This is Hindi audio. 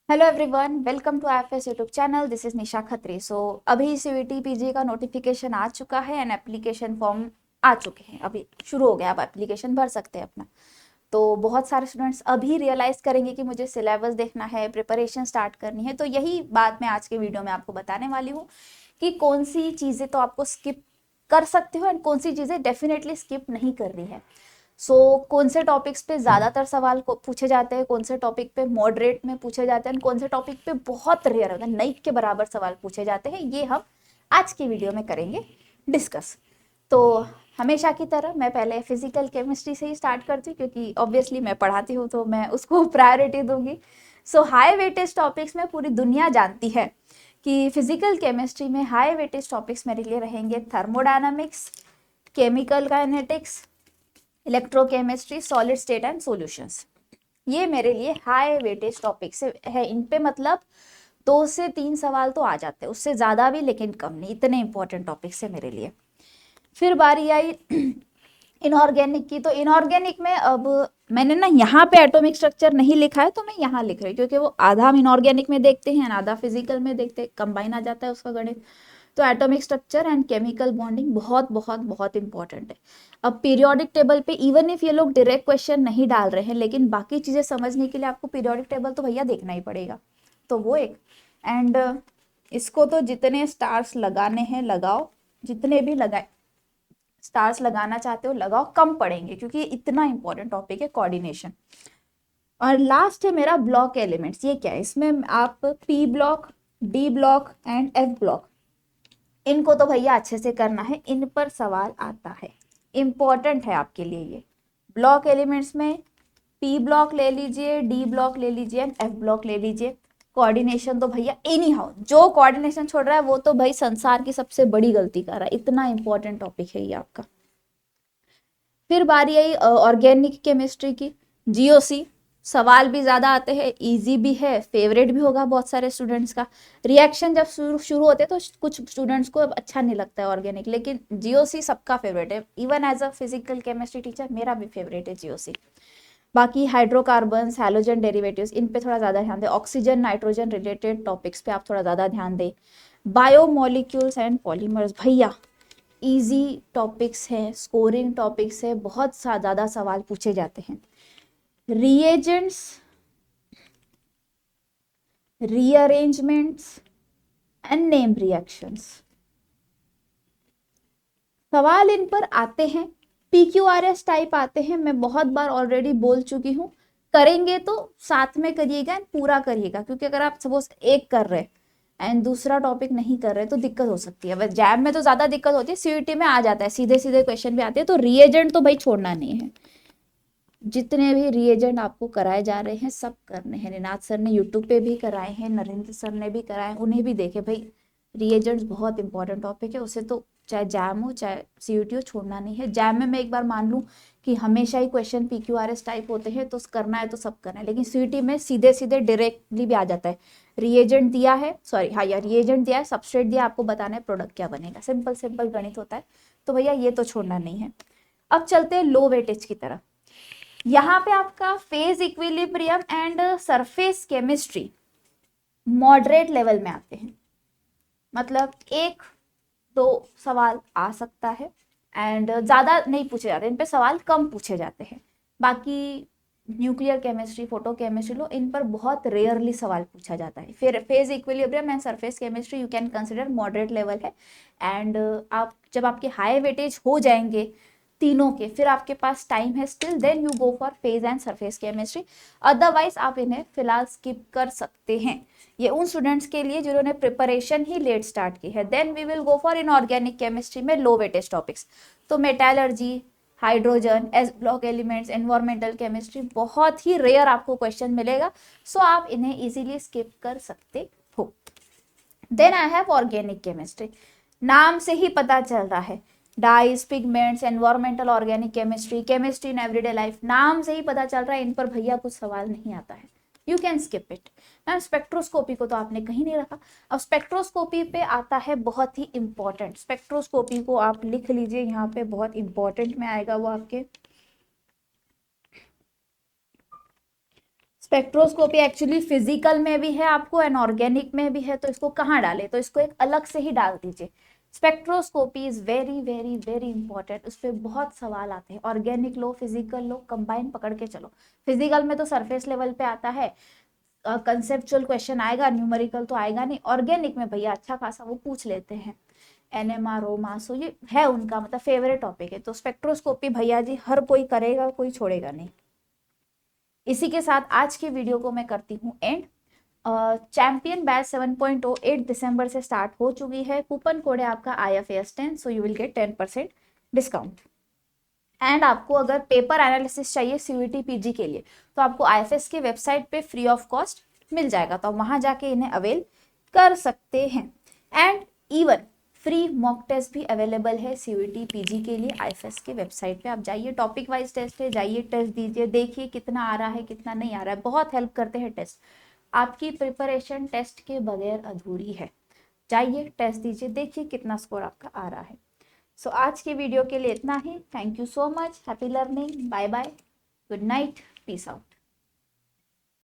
Hello everyone, welcome to FS YouTube channel. This is Nisha Khatri. So अभी सीवीटी पीजी का नोटिफिकेशन आ चुका है एंड एप्लीकेशन फॉर्म आ चुके हैं। अभी शुरू हो गया, आप एप्लीकेशन भर सकते हैं अपना। तो बहुत सारे स्टूडेंट्स अभी रियलाइज करेंगे कि मुझे सिलेबस देखना है, प्रिपरेशन स्टार्ट करनी है। तो यही बात मैं आज के वीडियो में आपको बताने वाली हूँ कि कौन सी चीज़ें तो आपको स्किप कर सकते हो एंड कौन सी चीज़ें डेफिनेटली स्किप नहीं करनी है। कौन से टॉपिक्स पे ज़्यादातर सवाल को पूछे जाते हैं, कौन से टॉपिक पे मॉडरेट में पूछे जाते हैं, कौन से टॉपिक पे बहुत रेयर होता है, नहीं के बराबर सवाल पूछे जाते हैं, ये हम आज की वीडियो में करेंगे डिस्कस। तो हमेशा की तरह मैं पहले फिजिकल केमिस्ट्री से ही स्टार्ट करती हूँ, क्योंकि ऑब्वियसली मैं पढ़ाती हूँ तो मैं उसको प्रायोरिटी दूंगी। हाई वेटेज टॉपिक्स में पूरी दुनिया जानती है कि फिजिकल केमिस्ट्री में हाई वेटेज टॉपिक्स मेरे लिए रहेंगे thermodynamics, chemical kinetics, electrochemistry, solid state and solutions. ये मेरे लिए हाई वेटेज टॉपिक्स है। इन पे मतलब 2 से 3 सवाल तो आ जाते हैं, उससे ज़्यादा भी लेकिन कम नहीं। इतने इंपॉर्टेंट टॉपिक्स है मेरे लिए। फिर बारी आई इनऑर्गेनिक की। तो इनऑर्गेनिक में अब मैंने ना यहाँ पे एटॉमिक स्ट्रक्चर नहीं लिखा है, तो मैं यहाँ लिख रही हूँ, क्योंकि वो आधा हम इनऑर्गेनिक में देखते हैं, आधा फिजिकल में देखते हैं, कंबाइन आ जाता है उसका गणित। तो atomic structure and chemical bonding बहुत बहुत बहुत इंपॉर्टेंट है। अब पीरियोडिक टेबल पे इवन इफ ये लोग डायरेक्ट क्वेश्चन नहीं डाल रहे हैं, लेकिन बाकी चीजें समझने के लिए आपको पीरियोडिक टेबल तो भैया देखना ही पड़ेगा। तो वो एक एंड इसको तो जितने स्टार्स लगाने हैं लगाओ, जितने भी लगाए स्टार्स लगाना चाहते हो लगाओ, कम पड़ेंगे क्योंकि इतना इंपॉर्टेंट टॉपिक है कोऑर्डिनेशन। और लास्ट है मेरा ब्लॉक एलिमेंट्स। ये क्या है? इसमें आप P block, D block and F block, इनको तो भैया अच्छे से करना है, इन पर सवाल आता है, इंपॉर्टेंट है आपके लिए ये। ब्लॉक एलिमेंट्स में पी ब्लॉक ले लीजिए, डी ब्लॉक ले लीजिए, एफ ब्लॉक ले लीजिए। कोऑर्डिनेशन तो भैया एनी हाउ, जो कोऑर्डिनेशन छोड़ रहा है वो तो भाई संसार की सबसे बड़ी गलती कर रहा है। इतना इंपॉर्टेंट टॉपिक है ये आपका। फिर बारी आई ऑर्गेनिक केमिस्ट्री की। जीओसी, सवाल भी ज़्यादा आते हैं, इजी भी है, फेवरेट भी होगा बहुत सारे स्टूडेंट्स का। रिएक्शन जब शुरू शुरू होते हैं तो कुछ स्टूडेंट्स को अच्छा नहीं लगता है ऑर्गेनिक, लेकिन जीओसी सबका फेवरेट है। Even as a physical chemistry teacher मेरा भी फेवरेट है जीओसी। बाकी हाइड्रोकार्बन्स, हैलोजन डेरिवेटिव्स, इन पे थोड़ा ज़्यादा ध्यान दें। ऑक्सीजन नाइट्रोजन रिलेटेड टॉपिक्स पे आप थोड़ा ज़्यादा ध्यान दें। बायोमोलिक्यूल्स एंड पॉलीमर्स, भैया इजी टॉपिक्स हैं, स्कोरिंग टॉपिक्स है, बहुत ज़्यादा सवाल पूछे जाते हैं। Reagents, rearrangements and name reactions, सवाल इन पर आते हैं। पीक्यूआरएस टाइप आते हैं, मैं बहुत बार ऑलरेडी बोल चुकी हूँ। करेंगे तो साथ में करिएगा एंड पूरा करिएगा, क्योंकि अगर आप सपोज एक कर रहे एंड दूसरा टॉपिक नहीं कर रहे तो दिक्कत हो सकती है। बस जैम में तो ज्यादा दिक्कत होती है, सीयूटी में आ जाता है, सीधे सीधे क्वेश्चन भी आते हैं। तो रिएजेंट तो भाई छोड़ना नहीं है। जितने भी रिएजेंट आपको कराए जा रहे हैं सब करने हैं। निनाद सर ने यूट्यूब पे भी कराए हैं, नरेंद्र सर ने भी कराए, उन्हें भी देखे भाई। रिएजेंट्स बहुत इंपॉर्टेंट टॉपिक है, उसे तो चाहे जैम हो चाहे सीयूटी हो छोड़ना नहीं है। जैम में मैं एक बार मान लूँ कि हमेशा ही क्वेश्चन पीक्यूआरएस टाइप होते हैं तो करना है तो सब करना है, लेकिन सीयूटी में सीधे सीधे डायरेक्टली भी आ जाता है। रिएजेंट दिया है, सॉरी हाँ यार, रिएजेंट दिया है, सबस्ट्रेट दिया, आपको बताना है प्रोडक्ट क्या बनेगा। सिंपल सिंपल गणित होता है, तो भैया ये तो छोड़ना नहीं है। अब चलते हैं लो वेटेज की तरफ। यहाँ पे आपका phase equilibrium and surface chemistry moderate level में आते हैं, मतलब 1-2 सवाल आ सकता है एंड ज़्यादा नहीं पूछे जाते, इन पे सवाल कम पूछे जाते हैं। बाकी न्यूक्लियर केमिस्ट्री, फोटो केमिस्ट्री लो, इन पर बहुत रेयरली सवाल पूछा जाता है। फिर phase equilibrium and surface chemistry you can consider moderate level है। एंड आप जब आपके हाई वेटेज हो जाएंगे तीनों के, फिर आपके पास टाइम है still, then you go for phase and surface chemistry. Otherwise आप इन्हें फिलहाल स्किप कर सकते हैं। ये उन स्टूडेंट्स के लिए जिन्होंने प्रिपरेशन ही लेट स्टार्ट की है। Then we will go for inorganic chemistry में लो वेटेज टॉपिक्स। तो metallurgy, hydrogen, S block elements, environmental chemistry, बहुत ही रेयर आपको क्वेश्चन मिलेगा, सो आप इन्हें इजीली स्किप कर सकते हो। Then I have organic chemistry. नाम से ही पता चल रहा है, dyes, pigments, environmental organic chemistry, chemistry in everyday life, नाम से ही पता चल रहा है इन पर भैया कुछ सवाल नहीं आता है, you can skip it. Ma'am spectroscopy को तो आपने कहीं नहीं रखा। अब स्पेक्ट्रोस्कोपी पे आता है बहुत ही इंपॉर्टेंट, स्पेक्ट्रोस्कोपी को आप लिख लीजिए, यहाँ पे बहुत इंपॉर्टेंट में आएगा वो आपके। स्पेक्ट्रोस्कोपी एक्चुअली फिजिकल में भी है आपको एंड ऑर्गेनिक में भी है, तो इसको कहाँ डाले, तो इसको एक अलग से ही डाल दीजिए। Spectroscopy is very very very important, उस पर बहुत सवाल आते हैं। ऑर्गेनिक लो, फिजिकल लो, कंबाइन पकड़ के चलो। फिजिकल में तो सरफेस लेवल पे आता है, कंसेप्चुअल क्वेश्चन आएगा, न्यूमेरिकल तो आएगा नहीं। ऑर्गेनिक में भैया अच्छा खासा वो पूछ लेते हैं, एनएमआर, ओमास, ये है उनका मतलब फेवरेट टॉपिक है। तो स्पेक्ट्रोस्कोपी भैया जी हर कोई करेगा, कोई छोड़ेगा नहीं। इसी के साथ आज की वीडियो को मैं करती हूँ एंड। चैंपियन बैच 7.0 8 दिसंबर से स्टार्ट हो चुकी है। कूपन कोड है आपका IFAS 10, so you will get 10% discount. And आपको अगर पेपर एनालिसिस चाहिए CUET PG के लिए, तो आपको IFS की वेबसाइट पे फ्री ऑफ कॉस्ट मिल जाएगा, तो आप वहां जाके इन्हें अवेल कर सकते हैं। And even free mock test भी अवेलेबल है CUET PG के लिए। IFS की वेबसाइट पे आप जाइए, टॉपिक वाइज टेस्ट है, जाइए टेस्ट दीजिए, देखिए कितना आ रहा है कितना नहीं आ रहा है। बहुत हेल्प करते हैं टेस्ट, आपकी प्रिपरेशन टेस्ट के बगैर अधूरी है। जाइए टेस्ट दीजिए, देखिए कितना स्कोर आपका आ रहा है। सो आज की वीडियो के लिए इतना ही। Thank you so much, happy learning, bye bye, good night, peace out.